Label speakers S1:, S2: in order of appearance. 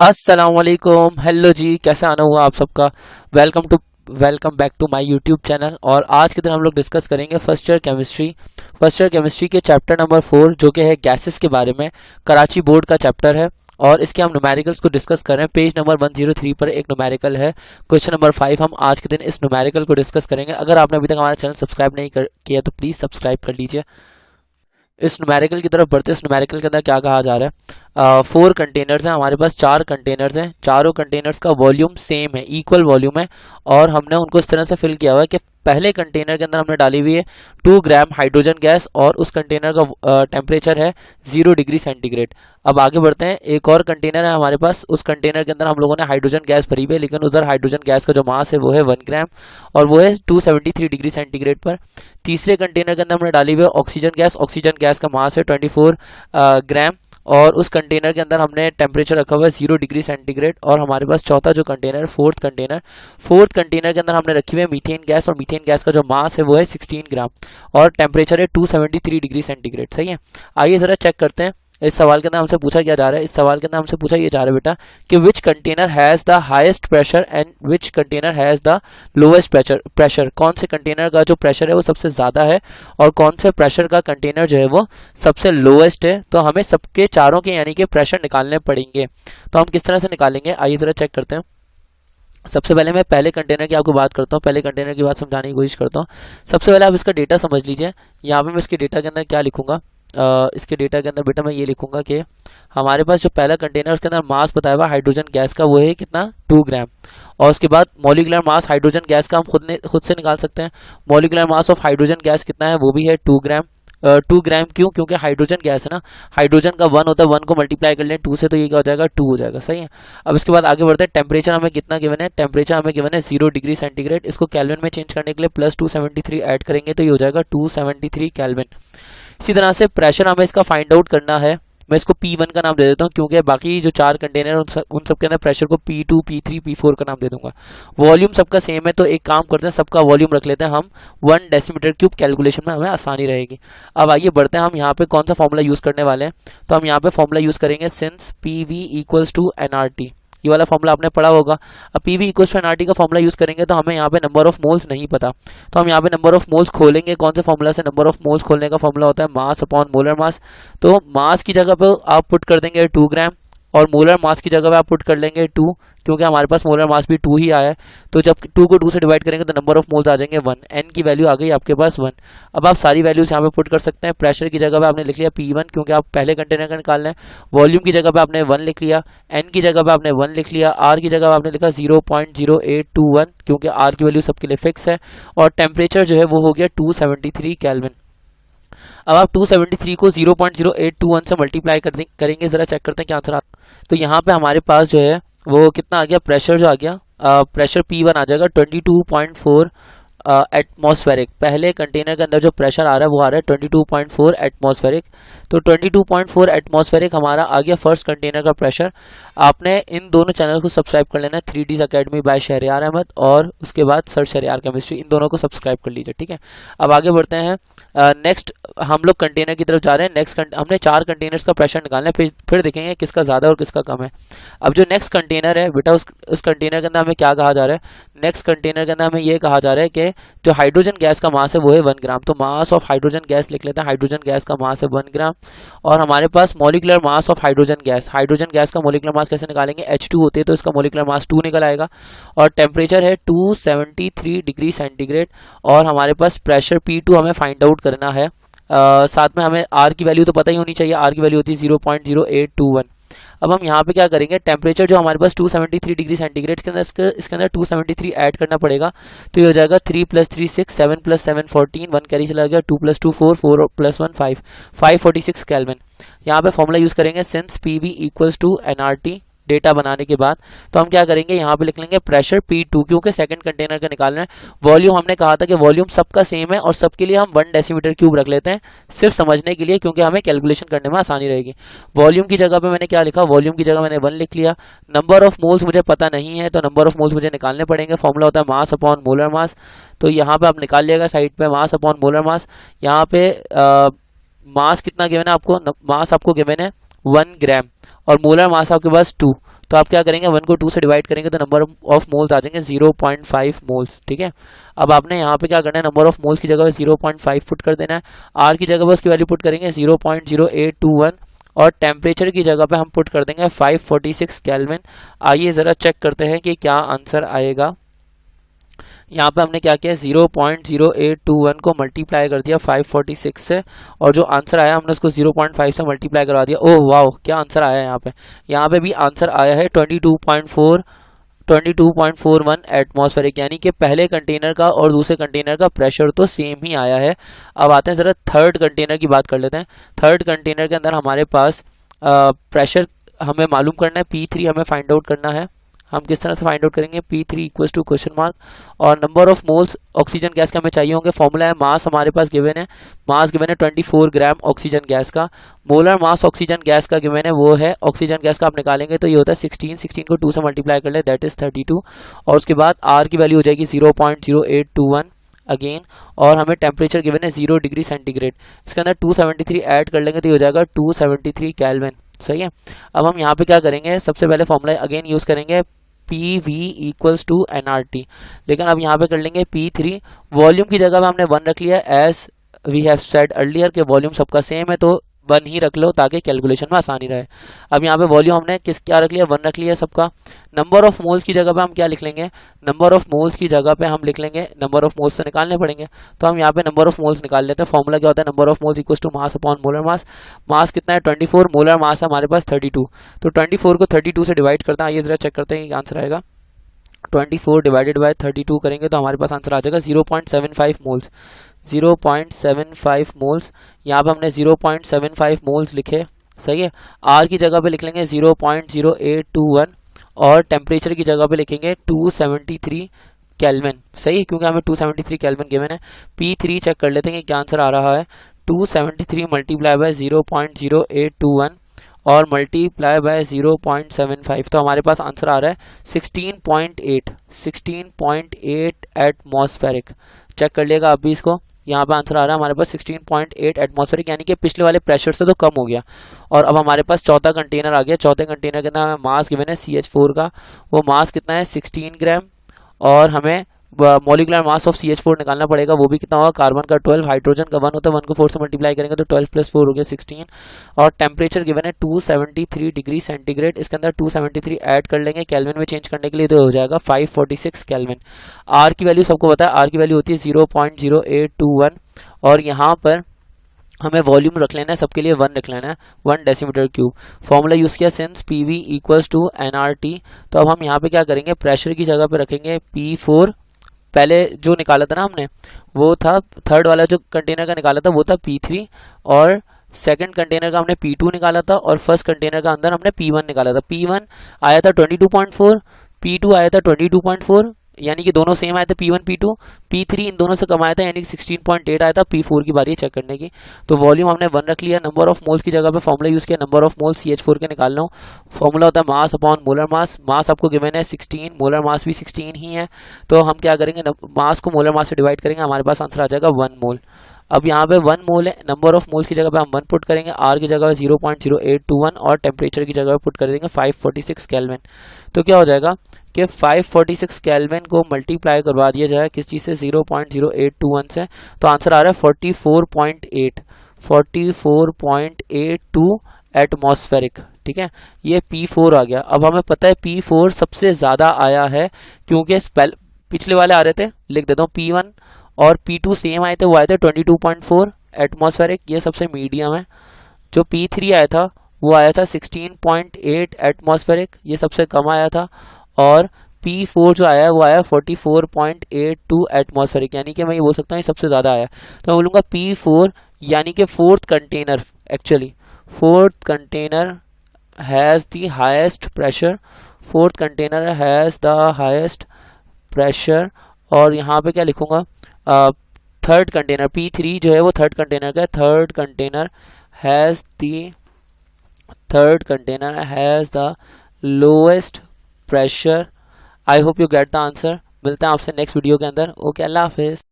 S1: अस्सलाम वालेकुम। हेलो जी, कैसे आना हुआ आप सबका। Welcome back to my YouTube channel. और आज के दिन हम लोग डिस्कस करेंगे फर्स्ट ईयर केमिस्ट्री के चैप्टर नंबर 4 जो कि है गैसेस के बारे में। कराची बोर्ड का चैप्टर है और इसके हम न्यूमेरिकल्स को डिस्कस कर रहे हैं। पेज नंबर 103 पर एक न्यूमेरिकल है, क्वेश्चन नंबर 5। हम आज के दिन इस न्यूमेरिकल को डिस्कस करेंगे। अगर आपने अभी तक हमारा चैनल सब्सक्राइब नहीं किया तो प्लीज़ सब्सक्राइब कर लीजिए। इस न्यूमेरिकल की तरफ बढ़ते हैं। इस न्यूमेरिकल के अंदर क्या कहा जा रहा है, 4 कंटेनर्स हैं हमारे पास, 4 कंटेनर्स हैं। चारों कंटेनर्स का वॉल्यूम सेम है, इक्वल वॉल्यूम है। और हमने उनको इस तरह से फिल किया हुआ है कि पहले कंटेनर के अंदर हमने डाली हुई है 2 ग्राम हाइड्रोजन गैस और उस कंटेनर का टेम्परेचर है 0 डिग्री सेंटीग्रेड। अब आगे बढ़ते हैं। एक और कंटेनर है हमारे पास, उस कंटेनर के अंदर हम लोगों ने हाइड्रोजन गैस भरी हुई है, लेकिन उधर हाइड्रोजन गैस का जो मास है वो है 1 ग्राम और वो है 273 डिग्री सेंटीग्रेड पर। तीसरे कंटेनर के अंदर हमने डाली हुई है ऑक्सीजन गैस का मास है 24 ग्राम और उस कंटेनर के अंदर हमने टेम्परेचर रखा हुआ है 0 डिग्री सेंटीग्रेड। और हमारे पास चौथा जो कंटेनर, फोर्थ कंटेनर के अंदर हमने रखी हुई है मीथेन गैस और मीथेन गैस का जो मास है वो है 16 ग्राम और टेम्परेचर है 273 डिग्री सेंटीग्रेड। सही है। आइए ज़रा चेक करते हैं। इस सवाल के अंदर हमसे पूछा क्या जा रहा है। इस सवाल के अंदर हमसे पूछा ये जा रहा है बेटा कि which container has the highest pressure and which container has the lowest pressure. कौन से कंटेनर का जो प्रेशर है वो सबसे ज़्यादा है और कौन से प्रेशर का कंटेनर जो है वो सबसे लोएस्ट है। तो हमें सबके चारों के यानी कि प्रेशर निकालने पड़ेंगे। तो हम किस तरह से निकालेंगे, आइए ज़रा चेक करते हैं। सबसे पहले मैं पहले कंटेनर की आपको बात करता हूँ, पहले कंटेनर की बात समझाने की कोशिश करता हूँ। सबसे पहले आप इसका डेटा समझ लीजिए। यहाँ पे मैं इसके डेटा के अंदर क्या लिखूंगा, इसके डेटा के अंदर बेटा मैं ये लिखूंगा कि हमारे पास जो पहला कंटेनर है उसके अंदर मास बताया हुआ हाइड्रोजन गैस का वो है कितना, 2 ग्राम। और उसके बाद मॉलिक्यूलर मास हाइड्रोजन गैस का हम खुद से निकाल सकते हैं। Molecular mass of hydrogen gas कितना है, वो भी है 2 ग्राम। 2 ग्राम क्यों, क्योंकि हाइड्रोजन गैस है ना, हाइड्रोजन का 1 होता है, 1 को मल्टीप्लाई कर लें 2 से तो ये क्या हो जाएगा, 2 हो जाएगा। सही है। अब इसके बाद आगे बढ़ते हैं। टेम्परेचर हमें कितना गिवन है, टेम्परेचर हमें गिवन है 0 डिग्री सेंटीग्रेड। इसको केल्विन में चेंज करने के लिए प्लस 273 ऐड करेंगे तो ये हो जाएगा 273 केल्विन। इसी तरह से प्रेशर हमें इसका फाइंड आउट करना है। मैं इसको P1 का नाम दे देता हूँ क्योंकि बाकी जो 4 कंटेनर उन सब के अंदर प्रेशर को P2, P3, P4 का नाम दे दूंगा। वॉल्यूम सबका सेम है तो एक काम करते हैं, सबका वॉल्यूम रख लेते हैं हम 1 डेसीमीटर क्यूब। कैलकुलेशन में हमें आसानी रहेगी। अब आइए बढ़ते हैं। हम यहाँ पे कौन सा फॉर्मूला यूज करने वाले हैं, तो हम यहाँ पे फॉर्मूला यूज करेंगे since PV equals to NRT। ये वाला फॉर्मूला आपने पढ़ा होगा। अब PV इक्वल्स टू NRT का फॉर्मूला यूज करेंगे तो हमें यहाँ पे नंबर ऑफ मोल्स नहीं पता, तो हम यहाँ पे नंबर ऑफ मोल्स खोलेंगे। कौन से फॉर्मूला से, नंबर ऑफ मोल्स खोलने का फॉर्मूला होता है मास अपॉन मोलर मास। तो मास की जगह पे आप पुट कर देंगे 2 ग्राम और मोलर मास की जगह पे आप पुट कर लेंगे 2, क्योंकि हमारे पास मोलर मास भी 2 ही आया है। तो जब 2 को 2 से डिवाइड करेंगे तो नंबर ऑफ मोल्स आ जाएंगे 1। n की वैल्यू आ गई आपके पास 1। अब आप सारी वैल्यूज यहाँ पे पुट कर सकते हैं। प्रेशर की जगह पे आपने लिख लिया P1 क्योंकि आप पहले कंटेनर का निकालना है। वॉल्यूम की जगह पे आपने 1 लिख लिया, n की जगह पे आपने 1 लिख लिया, r की जगह पे आपने लिखा 0.0821 क्योंकि r की वैल्यू सबके लिए फिक्स है। और टेम्परेचर जो है वो हो गया 273 केल्विन। अब आप 273 को 0.0821 से मल्टीप्लाई करेंगे। जरा चेक करते हैं क्या आंसर आता है। तो यहाँ पे हमारे पास जो है वो कितना आ गया, प्रेशर जो आ गया, प्रेशर P1 आ जाएगा 22.4 एटमॉस्फेरिक। पहले कंटेनर के अंदर जो प्रेशर आ रहा है वो आ रहा है 22.4 एटमॉस्फेरिक। तो 22.4 एटमॉस्फेरिक हमारा आ गया फर्स्ट कंटेनर का प्रेशर। आपने इन दोनों चैनल को सब्सक्राइब कर लेना है, 3Ds academy bye Shahryar Ahmad और उसके बाद सर शहरियार केमिस्ट्री, इन दोनों को सब्सक्राइब कर लीजिए। ठीक है। अब आगे बढ़ते हैं। नेक्स्ट हम लोग कंटेनर की तरफ जा रहे हैं। हमने 4 कंटेनर्स का प्रेशर निकालना है, फिर देखेंगे किसका ज़्यादा और किसका कम है। अब जो नेक्स्ट कंटेनर है बेटा, उस कंटेनर के अंदर हमें क्या कहा जा रहा है, नेक्स्ट कंटेनर के अंदर हमें ये कहा जा रहा है कि जो हाइड्रोजन गैस का मास है वो है 1 ग्राम। तो मास ऑफ हाइड्रोजन गैस लिख लेते हैं। हाइड्रोजन गैस का मास है 1 ग्राम और हमारे पास molecular mass of hydrogen gas का मॉलिक्यूलर मास कैसे निकालेंगे, H2 होती है तो इसका मॉलिक्यूलर मास 2 निकल आएगा। और टेम्परेचर है 273 डिग्री सेंटीग्रेड और हमारे पास प्रेशर P2 हमें फाइंड आउट करना है। साथ में हमें R की वैल्यू तो पता ही होनी चाहिए, R की वैल्यू होती है 0.0821। अब हम यहाँ पे क्या करेंगे, टेम्परेचर जो हमारे पास 273 डिग्री सेंटीग्रेड के अंदर, इसके अंदर 273 ऐड करना पड़ेगा। तो ये हो जाएगा 3 + 3 6, 7 + 7 14, 1 कैरी चला गया, 2 + 2 4, 4 + 1 5, 546 केल्विन। यहाँ पे फॉर्मूला यूज करेंगे since PV equals to NRT। Data बनाने के बाद तो हम क्या करेंगे, यहाँ पे लिख लेंगे प्रेशर P2 क्योंकि सेकंड कंटेनर का निकालना है। वॉल्यूम हमने कहा था कि वॉल्यूम सबका सेम है और सबके लिए हम 1 डेसीमीटर क्यूब रख लेते हैं, सिर्फ समझने के लिए क्योंकि हमें कैलकुलेशन करने में आसानी रहेगी। वॉल्यूम की जगह पे मैंने क्या लिखा, वॉल्यूम की जगह मैंने 1 लिख लिया। नंबर ऑफ मोल्स मुझे पता नहीं है तो नंबर ऑफ मोल्स मुझे निकालने पड़ेंगे। फॉर्मूला होता है मास अपॉन मोलर मास। तो यहाँ पे आप निकाल लिएगा साइड पे मास अपॉन मोलर मास। यहाँ पे मास कितना गिवन है आपको, मास आपको गिवन है 1 ग्राम और मोलर मास आपके पास 2। तो आप क्या करेंगे, 1 को 2 से डिवाइड करेंगे तो नंबर ऑफ मोल्स आ जाएंगे 0.5 मोल्स। ठीक है, अब आपने यहाँ पे क्या करना है, नंबर ऑफ मोल्स की जगह 0.5 पुट कर देना है, आर की जगह पर उसकी वैल्यू पुट करेंगे 0.0821 और टेम्परेचर की जगह पे हम पुट कर देंगे 546 केल्विन। आइए ज़रा चेक करते हैं कि क्या आंसर आएगा। यहाँ पे हमने क्या किया, 0.0821 को मल्टीप्लाई कर दिया 546 से और जो आंसर आया हमने उसको 0.5 से मल्टीप्लाई करवा दिया। ओह वाह, क्या आंसर आया है यहाँ पे भी आंसर आया है 22.41 एटमॉस्फेरिक, यानी कि पहले कंटेनर का और दूसरे कंटेनर का प्रेशर तो सेम ही आया है। अब आते हैं ज़रा थर्ड कंटेनर की बात कर लेते हैं। थर्ड कंटेनर के अंदर हमारे पास प्रेशर हमें मालूम करना है, P3 हमें फाइंड आउट करना है। हम किस तरह से फाइंड आउट करेंगे, P3 equals to question mark और number of moles oxygen gas के हमें चाहिए होंगे। फॉर्मूला है, मास हमारे पास गिवन है, मास गिवन है 24 ग्राम ऑक्सीजन गैस का। मोलर मास ऑक्सीजन गैस का गिवन है वो है, ऑक्सीजन गैस का आप निकालेंगे तो ये होता है 16 को 2 से मल्टीप्लाई कर ले, दैट इज 32 और उसके बाद आर की वैल्यू हो जाएगी 0.0821 अगेन और हमें टेम्परेचर गिवन है 0 डिग्री सेंटीग्रेड। इसके अंदर 273 ऐड कर लेंगे तो ये हो जाएगा 273 केल्विन। सही है, अब हम यहाँ पे क्या करेंगे, सबसे पहले फॉर्मूला अगेन यूज करेंगे PV इक्वल्स टू NRT, लेकिन अब यहाँ पे कर लेंगे P3। वॉल्यूम की जगह पे हमने 1 रख लिया, as we have said earlier के वॉल्यूम सबका सेम है तो 1 ही रख लो ताकि कैलकुलेशन में आसानी रहे। अब यहाँ पे वॉल्यूम हमने क्या रख लिया, 1 रख लिया सबका। नंबर ऑफ मोल्स की जगह पे हम क्या लिख लेंगे, नंबर ऑफ मोल्स की जगह पे हम लिख लेंगे, नंबर ऑफ मोल्स से निकालने पड़ेंगे तो हम यहाँ पे नंबर ऑफ मोल्स निकाल लेते हैं। फॉर्मूला क्या होता है, number of moles equals to mass upon molar mass. Mass कितना है 24, मोलर मास है हमारे पास 32, तो 24 को 32 से डिवाइड करते हैं। आइए जरा चेक करते हैं आंसर आएगा। 24 डिवाइडेड बाय 32 करेंगे तो हमारे पास आंसर आ जाएगा 0.75 मोल्स। 0.75 मोल्स, यहाँ पे हमने 0.75 मोल्स लिखे। सही है, आर की जगह पे लिख लेंगे 0.0821 और टेम्परेचर की जगह पे लिखेंगे 273 केल्विन। सही, क्योंकि हमें 273 केल्विन गिवन है। P3 चेक कर लेते हैं कि क्या आंसर आ रहा है। 273 मल्टीप्लाई बाय 0.0821 और मल्टीप्लाई बाय 0.75 तो हमारे पास आंसर आ रहा है 16.8 एटमॉस्फेरिक। चेक कर लिएगा आप भी इसको, यहाँ पे आंसर आ रहा है हमारे पास 16.8 एटमॉस्फेरिक, यानी कि पिछले वाले प्रेशर से तो कम हो गया। और अब हमारे पास चौथा कंटेनर आ गया। चौथे कंटेनर के अंदर हमें मास गिवन है CH4 का, वो मास कितना है 16 ग्राम और हमें मॉलिकुलर मास ऑफ CH4 निकालना पड़ेगा, वो भी कितना होगा, कार्बन का 12, हाइड्रोजन का 1 होता है, 1 को 4 से मल्टीप्लाई करेंगे तो 12 + 4 हो गया 16 और टेम्परेचर गिवन है 273 डिग्री सेंटीग्रेड। इसके अंदर 273 ऐड कर लेंगे केल्विन में चेंज करने के लिए तो हो जाएगा 546 केल्विन। आर की वैल्यू सबको पता है, आर की वैल्यू होती है 0.0821 और यहाँ पर हमें वॉल्यूम रख लेना है, सबके लिए 1 रख लेना है, 1 डेसीमीटर क्यूब। फॉर्मूला यूज किया since PV equals to NRT, तो अब हम यहाँ पे क्या करेंगे, प्रेशर की जगह पे रखेंगे P4। पहले जो निकाला था ना हमने वो था, थर्ड वाला जो कंटेनर का निकाला था वो था P3 और सेकंड कंटेनर का हमने P2 निकाला था और फर्स्ट कंटेनर का अंदर हमने P1 निकाला था। P1 आया था 22.4, P2 आया था 22.4, यानी कि दोनों सेम आए थे P1 P2। P3 इन दोनों से कम आया था यानी कि 16.8 आया था। P4 की बारी है चेक करने की, तो वॉल्यूम हमने 1 रख लिया। नंबर ऑफ मोल्स की जगह पे फॉर्मूला यूज किया, नंबर ऑफ मोल्स CH4 के निकालना हो, फॉर्मूला होता है मास अपॉन मोलर मास। मास आपको गिवन है 16, मोलर मास भी 16 ही है, तो हम क्या करेंगे, मास को मोलर मास से डिवाइड करेंगे, हमारे पास आंसर आ जाएगा 1 मोल। अब यहाँ पे 1 मोल है, नंबर ऑफ मोल्स की जगह पे हम 1 पुट करेंगे, आर की जगह 0.0821 और टेम्परेचर की जगह पे पुट कर देंगे 546 केल्विन। तो क्या हो जाएगा कि 546 केल्विन को मल्टीप्लाई करवा दिया जाए किस चीज़ से, 0.0821 से, तो आंसर आ रहा है 44.82 एटमॉस्फेरिक। ठीक है, ये P4 आ गया। अब हमें पता है P4 सबसे ज़्यादा आया है क्योंकि पिछले वाले आ रहे थे, लिख देता हूँ, P1 और P2 सेम आए थे, वो आए थे 22.4 एटमॉस्फेरिक, ये सबसे मीडियम है। जो P3 आया था वो आया था 16.8 एटमॉस्फेरिक, ये सबसे कम आया था। और P4 जो आया है वो आया 44.82 एटमॉस्फेरिक, यानी कि मैं ये बोल सकता हूँ ये सबसे ज़्यादा आया। तो मैं बोलूँगा P4 यानी कि fourth container, actually fourth container has the highest pressure, fourth container has the highest pressure. और यहाँ पे क्या लिखूँगा, थर्ड कंटेनर P3 जो है वो थर्ड कंटेनर का है, third container has the lowest pressure. I hope you get the answer. मिलते हैं आपसे नेक्स्ट वीडियो के अंदर। ओके, अल्लाह हाफिज़।